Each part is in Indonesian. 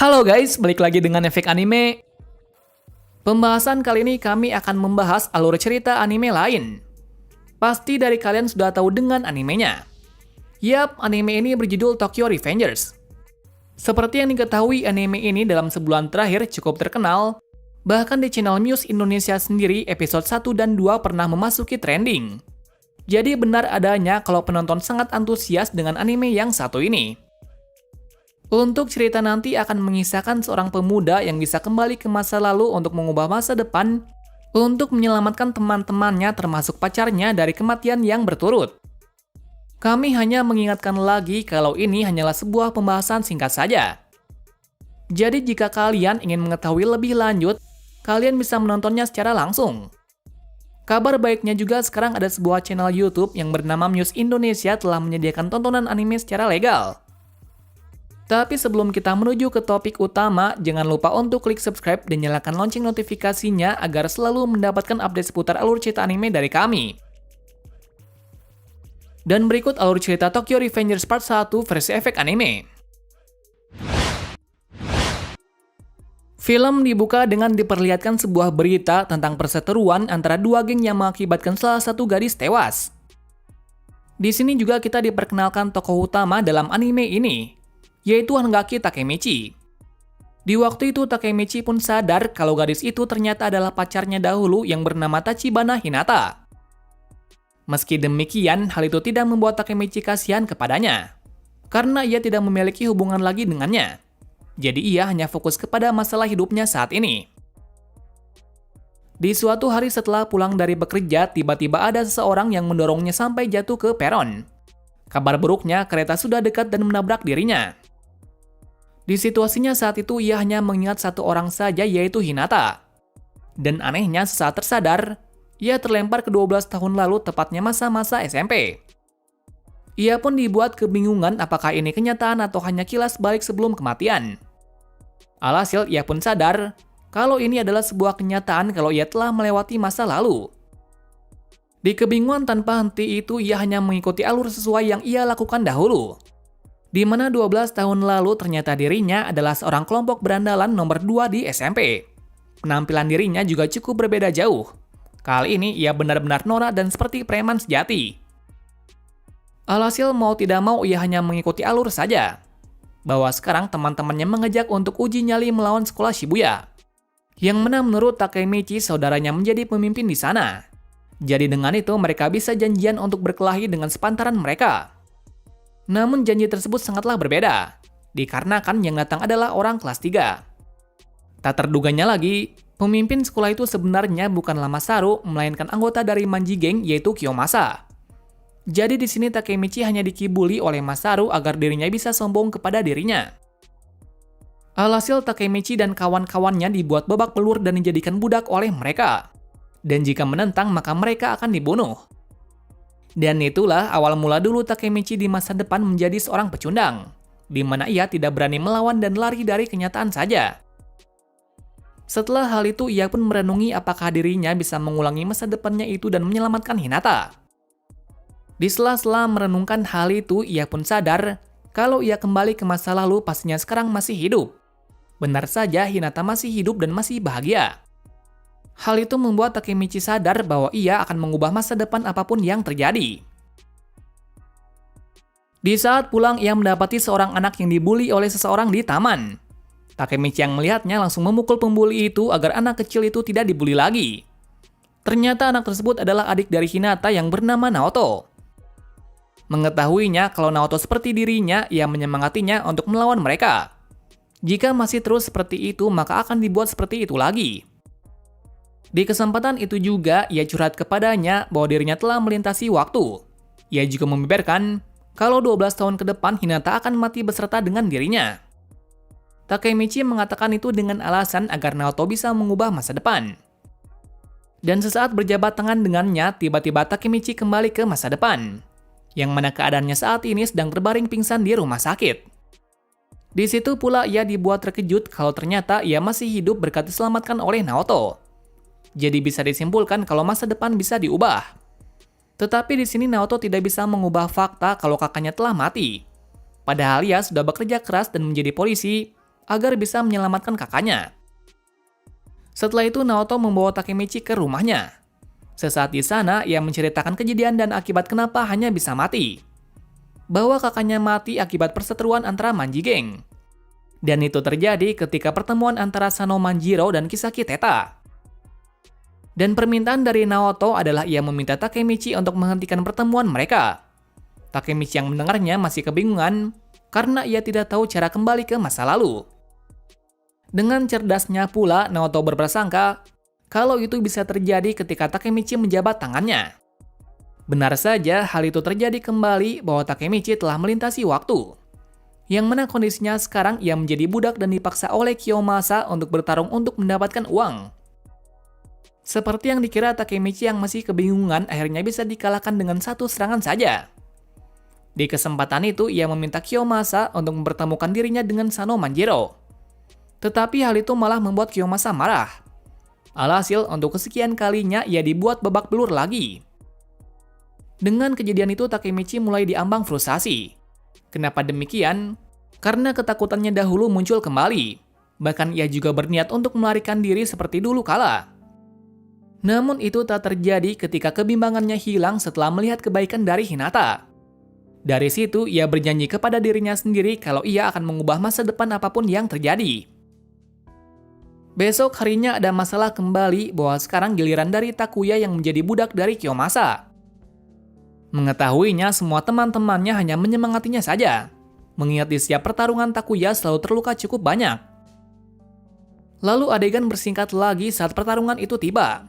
Halo guys, balik lagi dengan Efek Anime. Pembahasan kali ini kami akan membahas alur cerita anime lain. Pasti dari kalian sudah tahu dengan animenya. Yap, anime ini berjudul Tokyo Revengers. Seperti yang diketahui, anime ini dalam sebulan terakhir cukup terkenal. Bahkan di channel Muse Indonesia sendiri, episode 1 dan 2 pernah memasuki trending. Jadi benar adanya kalau penonton sangat antusias dengan anime yang satu ini. Untuk cerita nanti akan mengisahkan seorang pemuda yang bisa kembali ke masa lalu untuk mengubah masa depan untuk menyelamatkan teman-temannya termasuk pacarnya dari kematian yang berturut. Kami hanya mengingatkan lagi kalau ini hanyalah sebuah pembahasan singkat saja. Jadi jika kalian ingin mengetahui lebih lanjut, kalian bisa menontonnya secara langsung. Kabar baiknya juga sekarang ada sebuah channel YouTube yang bernama Muse Indonesia telah menyediakan tontonan anime secara legal. Tapi sebelum kita menuju ke topik utama, jangan lupa untuk klik subscribe dan nyalakan lonceng notifikasinya agar selalu mendapatkan update seputar alur cerita anime dari kami. Dan berikut alur cerita Tokyo Revengers Part 1 versi Efek Anime. Film dibuka dengan diperlihatkan sebuah berita tentang perseteruan antara dua geng yang mengakibatkan salah satu gadis tewas. Di sini juga kita diperkenalkan tokoh utama dalam anime ini, yaitu Hangaki Takemichi. Di waktu itu Takemichi pun sadar kalau gadis itu ternyata adalah pacarnya dahulu yang bernama Tachibana Hinata. Meski demikian, hal itu tidak membuat Takemichi kasihan kepadanya, karena ia tidak memiliki hubungan lagi dengannya. Jadi ia hanya fokus kepada masalah hidupnya saat ini. Di suatu hari setelah pulang dari bekerja, tiba-tiba ada seseorang yang mendorongnya sampai jatuh ke peron. Kabar buruknya, kereta sudah dekat dan menabrak dirinya. Di situasinya saat itu ia hanya mengingat satu orang saja, yaitu Hinata. Dan anehnya sesaat tersadar, ia terlempar ke 12 tahun lalu, tepatnya masa-masa SMP. Ia pun dibuat kebingungan apakah ini kenyataan atau hanya kilas balik sebelum kematian. Alhasil ia pun sadar kalau ini adalah sebuah kenyataan kalau ia telah melewati masa lalu. Di kebingungan tanpa henti itu ia hanya mengikuti alur sesuai yang ia lakukan dahulu. Di mana 12 tahun lalu ternyata dirinya adalah seorang kelompok berandalan nomor 2 di SMP. Penampilan dirinya juga cukup berbeda jauh. Kali ini ia benar-benar norak dan seperti preman sejati. Alhasil mau tidak mau ia hanya mengikuti alur saja. Bahwa sekarang teman-temannya mengejak untuk uji nyali melawan sekolah Shibuya. Yang mana menurut Takemichi saudaranya menjadi pemimpin di sana. Jadi dengan itu mereka bisa janjian untuk berkelahi dengan sepantaran mereka. Namun janji tersebut sangatlah berbeda, dikarenakan yang datang adalah orang kelas 3. Tak terduganya lagi, pemimpin sekolah itu sebenarnya bukanlah Masaru, melainkan anggota dari Manji Gang yaitu Kiyomasa. Jadi di sini Takemichi hanya dikibuli oleh Masaru agar dirinya bisa sombong kepada dirinya. Alhasil Takemichi dan kawan-kawannya dibuat babak belur dan dijadikan budak oleh mereka. Dan jika menentang maka mereka akan dibunuh. Dan itulah awal mula dulu Takemichi di masa depan menjadi seorang pecundang, di mana ia tidak berani melawan dan lari dari kenyataan saja. Setelah hal itu ia pun merenungi apakah dirinya bisa mengulangi masa depannya itu dan menyelamatkan Hinata. Di sela-sela merenungkan hal itu ia pun sadar kalau ia kembali ke masa lalu pastinya sekarang masih hidup. Benar saja Hinata masih hidup dan masih bahagia. Hal itu membuat Takemichi sadar bahwa ia akan mengubah masa depan apapun yang terjadi. Di saat pulang, ia mendapati seorang anak yang dibully oleh seseorang di taman. Takemichi yang melihatnya langsung memukul pembuli itu agar anak kecil itu tidak dibully lagi. Ternyata anak tersebut adalah adik dari Hinata yang bernama Naoto. Mengetahuinya kalau Naoto seperti dirinya, ia menyemangatinya untuk melawan mereka. Jika masih terus seperti itu, maka akan dibuat seperti itu lagi. Di kesempatan itu juga, ia curhat kepadanya bahwa dirinya telah melintasi waktu. Ia juga membeberkan kalau 12 tahun ke depan Hinata akan mati beserta dengan dirinya. Takemichi mengatakan itu dengan alasan agar Naoto bisa mengubah masa depan. Dan sesaat berjabat tangan dengannya, tiba-tiba Takemichi kembali ke masa depan. Yang mana keadaannya saat ini sedang terbaring pingsan di rumah sakit. Di situ pula ia dibuat terkejut kalau ternyata ia masih hidup berkat diselamatkan oleh Naoto. Jadi bisa disimpulkan kalau masa depan bisa diubah. Tetapi di sini Naoto tidak bisa mengubah fakta kalau kakaknya telah mati. Padahal ia sudah bekerja keras dan menjadi polisi agar bisa menyelamatkan kakaknya. Setelah itu Naoto membawa Takemichi ke rumahnya. Sesaat di sana, ia menceritakan kejadian dan akibat kenapa hanya bisa mati. Bahwa kakaknya mati akibat perseteruan antara Manji Geng. Dan itu terjadi ketika pertemuan antara Sano Manjiro dan Kisaki Teta. Dan permintaan dari Naoto adalah ia meminta Takemichi untuk menghentikan pertemuan mereka. Takemichi yang mendengarnya masih kebingungan karena ia tidak tahu cara kembali ke masa lalu. Dengan cerdasnya pula, Naoto berprasangka kalau itu bisa terjadi ketika Takemichi menjabat tangannya. Benar saja, hal itu terjadi kembali bahwa Takemichi telah melintasi waktu. Yang mana kondisinya sekarang ia menjadi budak dan dipaksa oleh Kiyomasa untuk bertarung untuk mendapatkan uang. Seperti yang dikira, Takemichi yang masih kebingungan akhirnya bisa dikalahkan dengan satu serangan saja. Di kesempatan itu, ia meminta Kiyomasa untuk mempertemukan dirinya dengan Sano Manjiro. Tetapi hal itu malah membuat Kiyomasa marah. Alhasil, untuk kesekian kalinya ia dibuat babak belur lagi. Dengan kejadian itu, Takemichi mulai diambang frustasi. Kenapa demikian? Karena ketakutannya dahulu muncul kembali. Bahkan ia juga berniat untuk melarikan diri seperti dulu kala. Namun itu tak terjadi ketika kebimbangannya hilang setelah melihat kebaikan dari Hinata. Dari situ, ia berjanji kepada dirinya sendiri kalau ia akan mengubah masa depan apapun yang terjadi. Besok harinya ada masalah kembali bahwa sekarang giliran dari Takuya yang menjadi budak dari Kiyomasa. Mengetahuinya, semua teman-temannya hanya menyemangatinya saja. Mengingat di setiap pertarungan Takuya selalu terluka cukup banyak. Lalu adegan bersingkat lagi saat pertarungan itu tiba.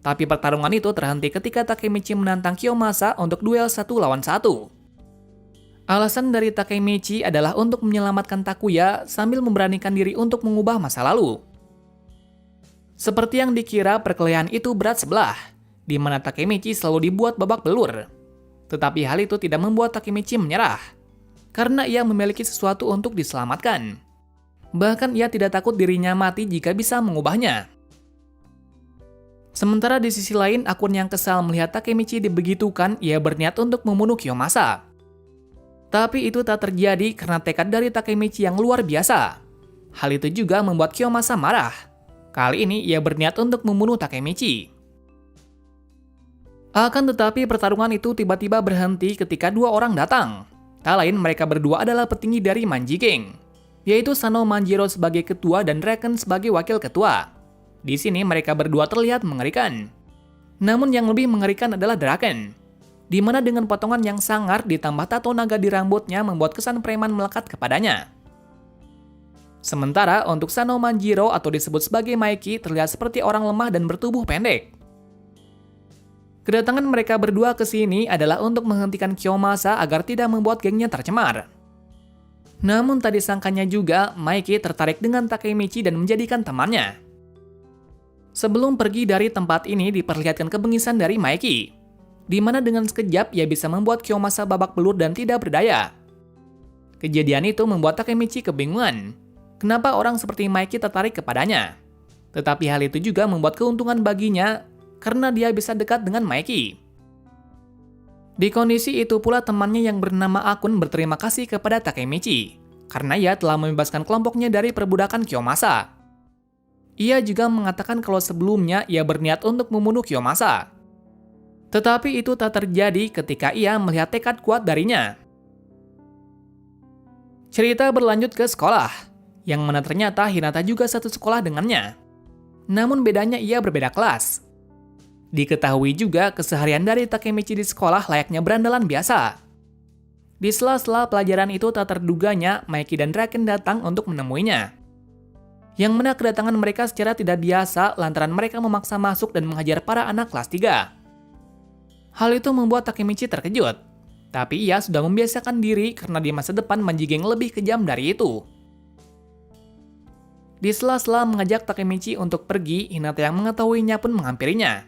Tapi pertarungan itu terhenti ketika Takemichi menantang Kiyomasa untuk duel 1 lawan 1. Alasan dari Takemichi adalah untuk menyelamatkan Takuya sambil memberanikan diri untuk mengubah masa lalu. Seperti yang dikira, perkelahian itu berat sebelah, di mana Takemichi selalu dibuat babak belur. Tetapi hal itu tidak membuat Takemichi menyerah, karena ia memiliki sesuatu untuk diselamatkan. Bahkan ia tidak takut dirinya mati jika bisa mengubahnya. Sementara di sisi lain, akun yang kesal melihat Takemichi dibegitukan, ia berniat untuk membunuh Kiyomasa. Tapi itu tak terjadi karena tekad dari Takemichi yang luar biasa. Hal itu juga membuat Kiyomasa marah. Kali ini ia berniat untuk membunuh Takemichi. Akan tetapi pertarungan itu tiba-tiba berhenti ketika 2 orang datang. Tak lain mereka berdua adalah petinggi dari Manji Geng, yaitu Sano Manjiro sebagai ketua dan Reken sebagai wakil ketua. Di sini mereka berdua terlihat mengerikan. Namun yang lebih mengerikan adalah Draken, di mana dengan potongan yang sangar ditambah tato naga di rambutnya membuat kesan preman melekat kepadanya. Sementara untuk Sano Manjiro atau disebut sebagai Maiki terlihat seperti orang lemah dan bertubuh pendek. Kedatangan mereka berdua ke sini adalah untuk menghentikan Kiyomasa agar tidak membuat gengnya tercemar. Namun tak disangkanya juga, Maiki tertarik dengan Takemichi dan menjadikan temannya. Sebelum pergi dari tempat ini diperlihatkan kebengisan dari Maiki, di mana dengan sekejap ia bisa membuat Kiyomasa babak belur dan tidak berdaya. Kejadian itu membuat Takemichi kebingungan. Kenapa orang seperti Maiki tertarik kepadanya? Tetapi hal itu juga membuat keuntungan baginya karena dia bisa dekat dengan Maiki. Di kondisi itu pula temannya yang bernama Akun berterima kasih kepada Takemichi karena ia telah membebaskan kelompoknya dari perbudakan Kiyomasa. Ia juga mengatakan kalau sebelumnya ia berniat untuk membunuh Kiyomasa. Tetapi itu tak terjadi ketika ia melihat tekad kuat darinya. Cerita berlanjut ke sekolah, yang mana ternyata Hinata juga satu sekolah dengannya. Namun bedanya ia berbeda kelas. Diketahui juga keseharian dari Takemichi di sekolah layaknya berandalan biasa. Di sela-sela pelajaran itu tak terduganya Maiki dan Draken datang untuk menemuinya. Yang mana kedatangan mereka secara tidak biasa lantaran mereka memaksa masuk dan menghajar para anak kelas 3. Hal itu membuat Takemichi terkejut. Tapi ia sudah membiasakan diri karena di masa depan Manji Geng lebih kejam dari itu. Di sela-sela mengajak Takemichi untuk pergi, Hinata yang mengetahuinya pun menghampirinya.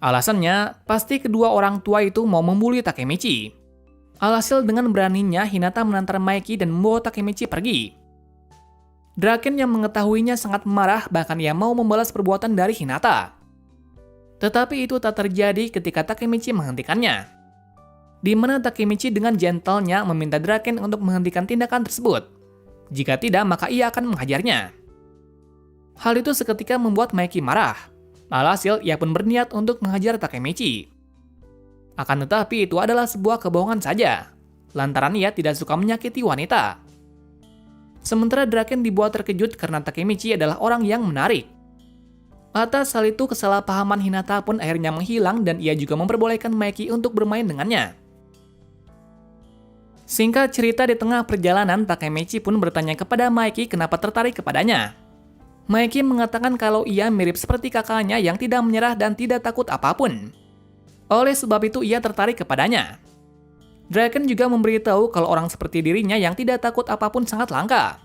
Alasannya, pasti kedua orang tua itu mau membuli Takemichi. Alhasil dengan beraninya Hinata menantar Maiki dan membawa Takemichi pergi. Draken yang mengetahuinya sangat marah, bahkan ia mau membalas perbuatan dari Hinata. Tetapi itu tak terjadi ketika Takemichi menghentikannya. Di mana Takemichi dengan gentle-nya meminta Draken untuk menghentikan tindakan tersebut. Jika tidak, maka ia akan menghajarnya. Hal itu seketika membuat Maeki marah. Alhasil, ia pun berniat untuk menghajar Takemichi. Akan tetapi itu adalah sebuah kebohongan saja, lantaran ia tidak suka menyakiti wanita. Sementara Draken dibuat terkejut karena Takemichi adalah orang yang menarik. Atas hal itu, kesalahpahaman Hinata pun akhirnya menghilang dan ia juga memperbolehkan Maeki untuk bermain dengannya. Singkat cerita, di tengah perjalanan, Takemichi pun bertanya kepada Maeki kenapa tertarik kepadanya. Maeki mengatakan kalau ia mirip seperti kakaknya yang tidak menyerah dan tidak takut apapun. Oleh sebab itu, ia tertarik kepadanya. Draken juga memberitahu kalau orang seperti dirinya yang tidak takut apapun sangat langka.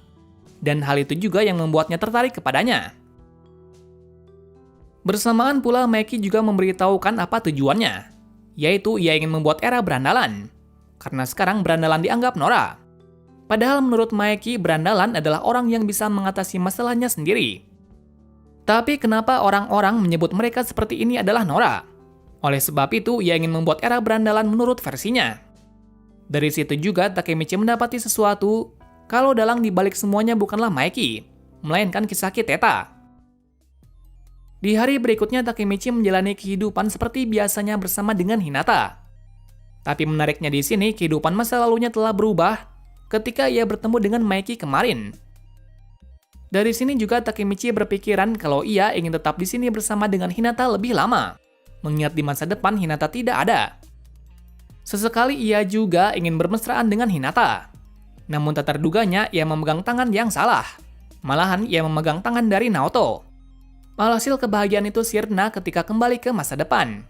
Dan hal itu juga yang membuatnya tertarik kepadanya. Bersamaan pula, Maeki juga memberitahukan apa tujuannya, yaitu ia ingin membuat era berandalan. Karena sekarang berandalan dianggap norak. Padahal menurut Maeki, berandalan adalah orang yang bisa mengatasi masalahnya sendiri. Tapi kenapa orang-orang menyebut mereka seperti ini adalah norak? Oleh sebab itu, ia ingin membuat era berandalan menurut versinya. Dari situ juga Takemichi mendapati sesuatu, kalau dalang dibalik semuanya bukanlah Maeki, melainkan Kisaki Teta. Di hari berikutnya, Takemichi menjalani kehidupan seperti biasanya bersama dengan Hinata. Tapi menariknya di sini, kehidupan masa lalunya telah berubah ketika ia bertemu dengan Maeki kemarin. Dari sini juga Takemichi berpikiran kalau ia ingin tetap di sini bersama dengan Hinata lebih lama, mengingat di masa depan Hinata tidak ada. Sesekali ia juga ingin bermesraan dengan Hinata. Namun tak terduganya ia memegang tangan yang salah. Malahan ia memegang tangan dari Naoto. Alhasil kebahagiaan itu sirna ketika kembali ke masa depan.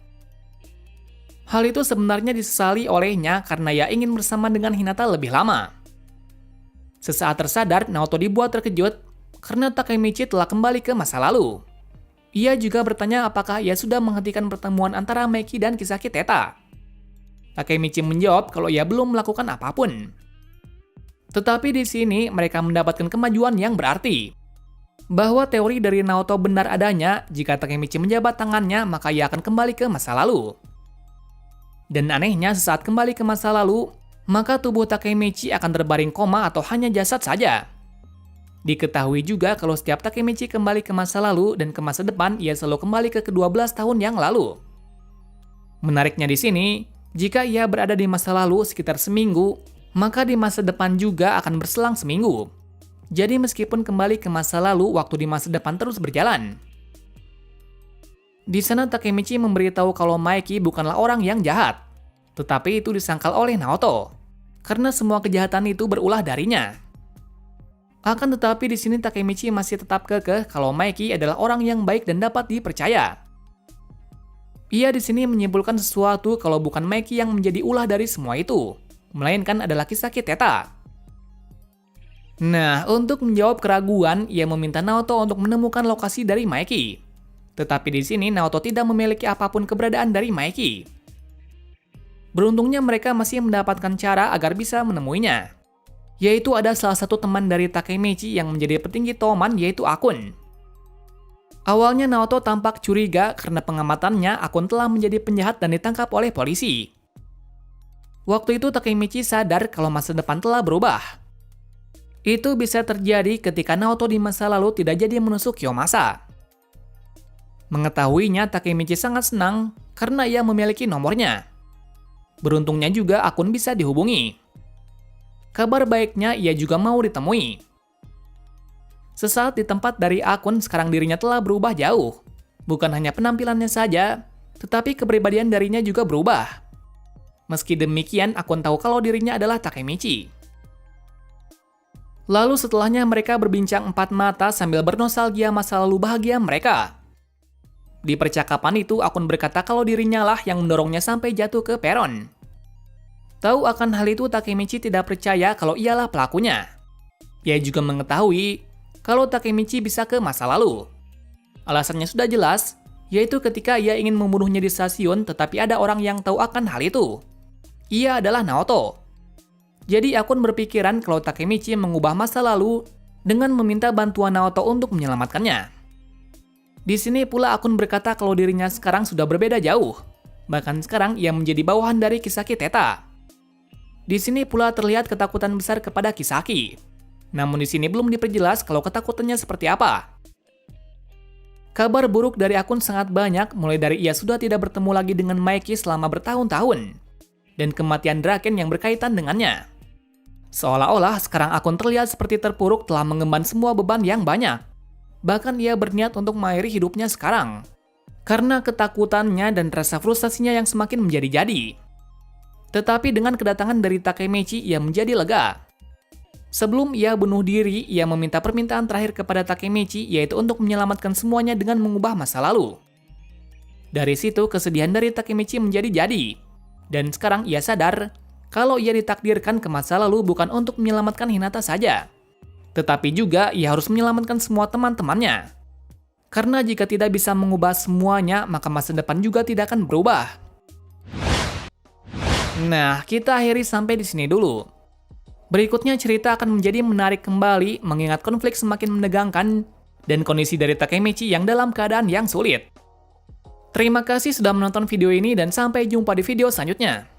Hal itu sebenarnya disesali olehnya karena ia ingin bersama dengan Hinata lebih lama. Sesaat tersadar, Naoto dibuat terkejut karena Takemichi telah kembali ke masa lalu. Ia juga bertanya apakah ia sudah menghentikan pertemuan antara Maeki dan Kisaki Teta. Takemichi menjawab kalau ia belum melakukan apapun. Tetapi di sini mereka mendapatkan kemajuan yang berarti. Bahwa teori dari Naoto benar adanya, jika Takemichi menjabat tangannya maka ia akan kembali ke masa lalu. Dan anehnya, sesaat kembali ke masa lalu, maka tubuh Takemichi akan terbaring koma atau hanya jasad saja. Diketahui juga kalau setiap Takemichi kembali ke masa lalu dan ke masa depan, ia selalu kembali ke ke-12 tahun yang lalu. Menariknya di sini, jika ia berada di masa lalu sekitar seminggu, maka di masa depan juga akan berselang seminggu. Jadi meskipun kembali ke masa lalu, waktu di masa depan terus berjalan. Di sana Takemichi memberitahu kalau Maeki bukanlah orang yang jahat, tetapi itu disangkal oleh Naoto, karena semua kejahatan itu berulah darinya. Akan tetapi di sini Takemichi masih tetap kekeh kalau Maeki adalah orang yang baik dan dapat dipercaya. Ia di sini menyimpulkan sesuatu kalau bukan Maeki yang menjadi ulah dari semua itu, melainkan adalah Kisaki Teta. Nah, untuk menjawab keraguan, ia meminta Naoto untuk menemukan lokasi dari Maeki. Tetapi di sini Naoto tidak memiliki apapun keberadaan dari Maeki. Beruntungnya mereka masih mendapatkan cara agar bisa menemuinya. Yaitu ada salah satu teman dari Takemichi yang menjadi petinggi Toman, yaitu Akun. Awalnya Naoto tampak curiga karena pengamatannya Akun telah menjadi penjahat dan ditangkap oleh polisi. Waktu itu Takemichi sadar kalau masa depan telah berubah. Itu bisa terjadi ketika Naoto di masa lalu tidak jadi menusuk Kiyomasa. Mengetahuinya, Takemichi sangat senang karena ia memiliki nomornya. Beruntungnya juga Akun bisa dihubungi. Kabar baiknya, ia juga mau ditemui. Sesaat di tempat dari Akun, sekarang dirinya telah berubah jauh. Bukan hanya penampilannya saja, tetapi kepribadian darinya juga berubah. Meski demikian, Akun tahu kalau dirinya adalah Takemichi. Lalu setelahnya mereka berbincang empat mata sambil bernostalgia masa lalu bahagia mereka. Di percakapan itu, Akun berkata kalau dirinya lah yang mendorongnya sampai jatuh ke peron. Tahu akan hal itu, Takemichi tidak percaya kalau ialah pelakunya. Ia juga mengetahui kalau Takemichi bisa ke masa lalu. Alasannya sudah jelas, yaitu ketika ia ingin membunuhnya di stasiun, tetapi ada orang yang tahu akan hal itu. Ia adalah Naoto. Jadi Akun berpikiran kalau Takemichi mengubah masa lalu dengan meminta bantuan Naoto untuk menyelamatkannya. Di sini pula akun berkata kalau dirinya sekarang sudah berbeda jauh. Bahkan sekarang ia menjadi bawahan dari Kisaki Teta. Di sini pula terlihat ketakutan besar kepada Kisaki. Namun di sini belum diperjelas kalau ketakutannya seperti apa. Kabar buruk dari akun sangat banyak, mulai dari ia sudah tidak bertemu lagi dengan Maeki selama bertahun-tahun, dan kematian Draken yang berkaitan dengannya. Seolah-olah sekarang akun terlihat seperti terpuruk telah mengemban semua beban yang banyak. Bahkan ia berniat untuk mengakhiri hidupnya sekarang, karena ketakutannya dan rasa frustasinya yang semakin menjadi-jadi. Tetapi dengan kedatangan dari Takemichi, ia menjadi lega. Sebelum ia bunuh diri, ia meminta permintaan terakhir kepada Takemichi, yaitu untuk menyelamatkan semuanya dengan mengubah masa lalu. Dari situ, kesedihan dari Takemichi menjadi jadi. Dan sekarang ia sadar kalau ia ditakdirkan ke masa lalu bukan untuk menyelamatkan Hinata saja, tetapi juga ia harus menyelamatkan semua teman-temannya. Karena jika tidak bisa mengubah semuanya, maka masa depan juga tidak akan berubah. Nah, kita akhiri sampai di sini dulu. Berikutnya cerita akan menjadi menarik kembali mengingat konflik semakin menegangkan dan kondisi dari Takemichi yang dalam keadaan yang sulit. Terima kasih sudah menonton video ini dan sampai jumpa di video selanjutnya.